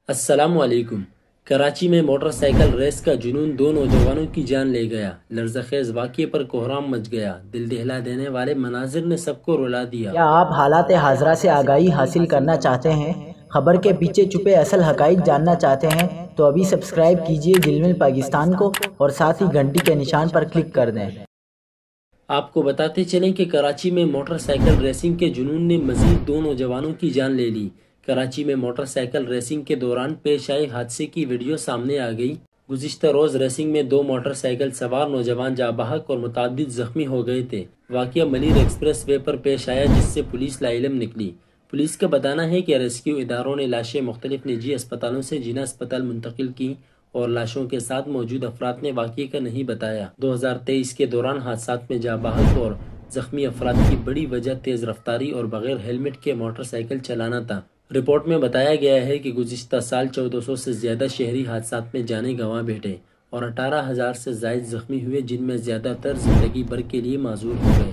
السلام علیکم۔ کراچی میں موٹر سائیکل ریس کا جنون دو نوجوانوں کی جان لے گیا۔ لرزہ خیز واقعے پر کوہرام مچ گیا۔ دل دہلا دینے والے مناظر نے سب کو رلا دیا۔ کیا آپ حالات حاضرہ سے آگاہی حاصل کرنا چاہتے ہیں؟ خبر کے پیچھے چھپے اصل حقائق جاننا چاہتے ہیں تو ابھی سبسکرائب کیجئے دل مل پاکستان کو اور ساتھ ہی گھنٹی کے نشان پر کلک کر دیں۔ آپ کو بتاتے چلیں کہ کراچی میں موٹر سائیکل ریسنگ کے جنون نے مزید دو نوجوانوں کی جان لے لی۔ کراچی میں موٹر سائیکل ریسنگ کے دوران پیش آئے حادثے کی ویڈیو سامنے آ گئی۔ گزشتہ روز ریسنگ میں دو موٹر سائیکل سوار نوجوان جاں بحق اور متعدد زخمی ہو گئے تھے۔ واقعہ ملیر ایکسپریس وے پر پیش آیا جس سے پولیس لاعلم نکلی۔ پولیس کا بتانا ہے کہ ریسکیو اداروں نے لاشیں مختلف نجی اسپتالوں سے جناح اسپتال منتقل کی اور لاشوں کے ساتھ موجود افراد نے واقعے کا نہیں بتایا۔ 2023 کے دوران حادثات میں جاں بحق اور زخمی افراد کی بڑی وجہ تیز رفتاری اور بغیر ہیلمٹ کے موٹر سائیکل چلانا تھا۔ رپورٹ میں بتایا گیا ہے کہ گزشتہ سال 1400 سے زیادہ شہری حادثات میں جانیں گنوا بیٹھے اور 18,000 سے زائد زخمی ہوئے، جن میں زیادہ تر زندگی بھر کے لیے معذور ہو گئے۔